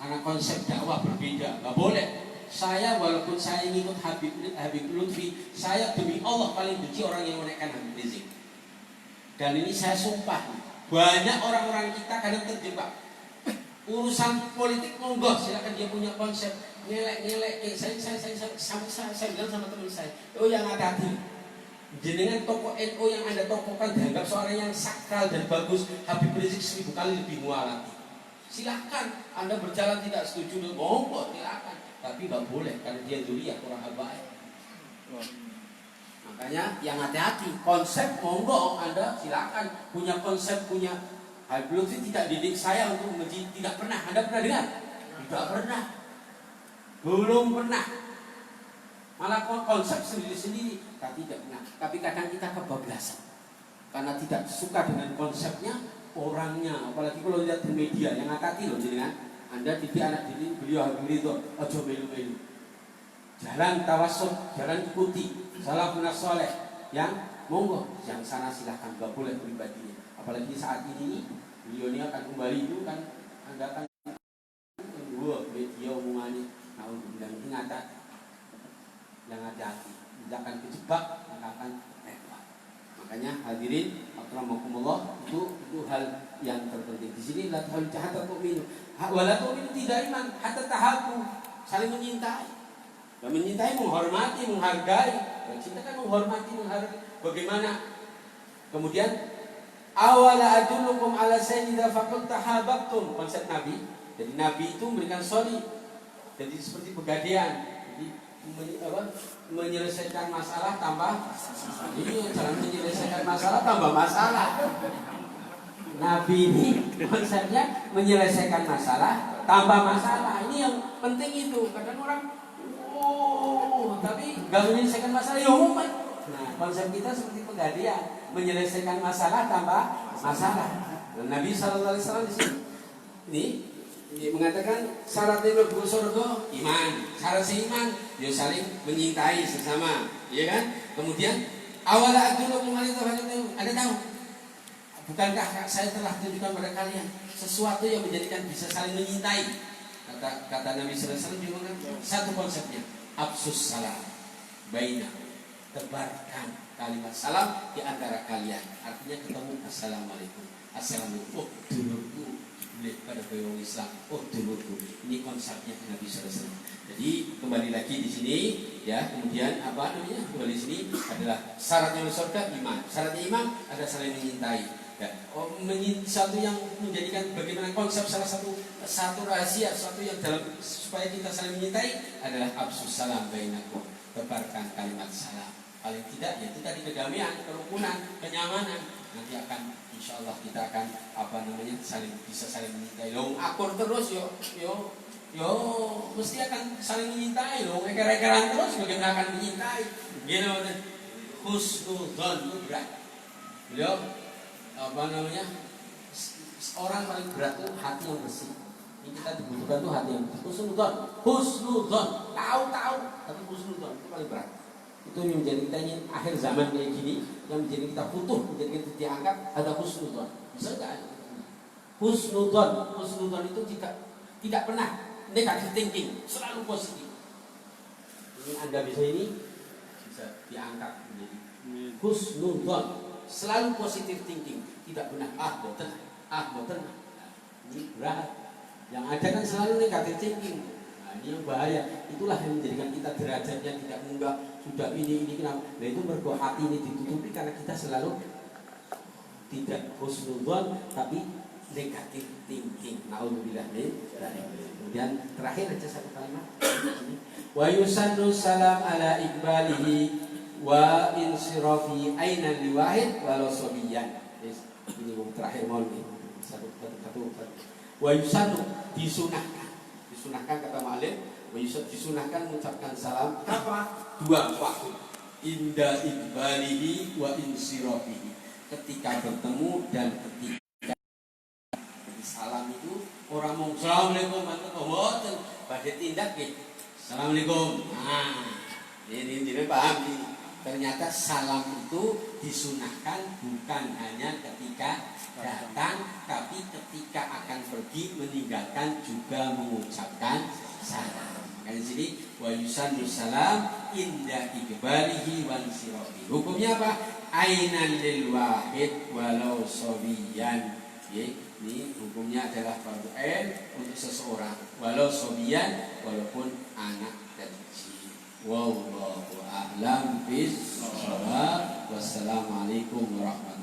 karena konsep dakwah berbeda, nggak boleh. Saya walaupun saya ngikut Habib Lutfi, saya demi Allah paling benci orang yang menaikkan Habib Rizik. Dan ini saya sumpah, banyak orang-orang kita kadang terjebak. Urusan politik monggo, silakan dia punya konsep ngelek. Saya bilang sama teman saya, oh yang hati-hati. Jenengan tokoh NU yang Anda tokohkan dianggap seorang yang sakral dan bagus, Habib Rizik 1000 kali lebih mualaf. Silakan Anda berjalan tidak setuju, monggo silakan. Tapi nggak boleh karena dia zuriyah kurang baik. Makanya yang hati-hati, konsep monggo Anda silakan punya konsep, punya. Habib Lutfi tidak didik saya untuk menjadi, tidak pernah. Anda pernah dengar? Tidak pernah. Belum pernah. Malah konsep sendiri-sendiri, tidak pernah. Tapi kadang kita kebablasan karena tidak suka dengan konsepnya, orangnya. Apalagi kalau lihat di media, yang hati-hati loh jenengan. Anda didik anak didik beliau Habib itu, ojo melu-melu. Jalan tawasul, jalan ikuti, salafun saleh. Yang monggo, yang sana silahkan, gak boleh pribadinya. Apalagi saat ini beliau ini akan kembali itu kan, Anda akan Allah itu hal yang terpenting. Di sini la hatta tu'minu. Wala tu'minu tidak iman hatta tahabbu, saling mencintai. Dan mencintai menghormati, menghargai. Dan cinta kan menghormati, menghargai. Bagaimana? Kemudian awala adullukum ala sayyidina faqad tahabbtum, konsep Nabi. Jadi Nabi itu memberikan soli. Jadi seperti pegadaian. Jadi menyelesaikan masalah tambah ini jangan menyelesaikan masalah tambah masalah. Nabi ini konsepnya menyelesaikan masalah tambah masalah. Ini yang penting itu. Kadang orang tapi nggak menyelesaikan masalah ya umat. Nah konsep kita seperti pegadaian, menyelesaikan masalah tambah masalah. Dan Nabi SAW di sini ini mengatakan syaratnya mlebu surga iman. Syarat iman ya saling menyintai sesama, ya kan? Kemudian awala adullukum ala ada tahu? Bukankah saya telah tunjukkan pada kalian sesuatu yang menjadikan bisa saling menyintai? Kata Nabi sallallahu alaihi wasallam satu konsepnya, absus salam bainakum. Tebarkan kalimat salam di antara kalian. Artinya ketemu assalamualaikum. Assalamualaikum. Oh, dulurku. Pada orang Islam, oh dulurku. Ini konsepnya Nabi sallallahu alaihi wasallam. Jadi kembali lagi di sini, ya. Kemudian apa namanya? Kembali di sini adalah syaratnya surga iman. Syaratnya iman ada saling menyintai. Ya. Satu yang menjadikan bagaimana konsep salah satu rahasia, satu yang dalam supaya kita saling menyintai adalah absus salam bainakum. Tebarkan kalimat salam. Paling tidak ya itu tadi kedamaian, kerukunan, kenyamanan. Nanti akan insya Allah kita akan bisa saling menyintai. Lo akur terus yo mesti akan saling menyintai. Lo eker-ekeran terus bagaimana akan menyintai? Gitu kan? Husnudzon itu berat. Beliau orang paling berat itu hati yang bersih. Ini kita dibutuhkan tuh hati yang bersih. Husnudzon, tahu tapi husnudzon itu paling berat. Itu yang menjadi kita ingin akhir zaman kayak gini, yang menjadi kita butuh, menjadi kita diangkat ada husnudzon. Bisa nggak? Husnudzon itu tidak pernah negatif thinking, selalu positif. Ini Anda bisa diangkat menjadi husnudzon, selalu positif thinking, tidak pernah boten. Ini berat. Yang ada kan selalu negatif thinking. Ini yang bahaya. Itulah yang menjadikan kita derajatnya tidak munggah. Sudah ini kenapa? Nah itu mergo hati ini ditutupi karena kita selalu tidak husnudzon tapi negatif thinking. Naudzubillah min dzalik. Kemudian terakhir aja satu kalimat. Wa yusannu salam ala iqbalihi wa insirafi aina liwahid walau sobiyan. Ini yang terakhir mohon nih. Satu. Wa yusannu disunahkan kata Malik, disunahkan mengucapkan salam apa? 2 waktu. Inda iqbalihi wa insirafihi. Ketika bertemu dan ketika salam itu orang mau assalamualaikum warahmatullahi pada tindak gitu. Assalamualaikum. Nah, ini paham ini. Ternyata salam itu disunahkan bukan hanya ketika datang, tapi ketika akan pergi meninggalkan juga mengucapkan salam. Di sini wa yusannu salam inda iqbalihi wa insirafi. Hukumnya apa? Ainan lil wahid walau sobiyan. Ini hukumnya adalah fardu ain untuk seseorang walau sobiyan, walaupun anak kecil. Wallahu a'lam bishawab. Wassalamualaikum warahmatullahi wabarakatuh.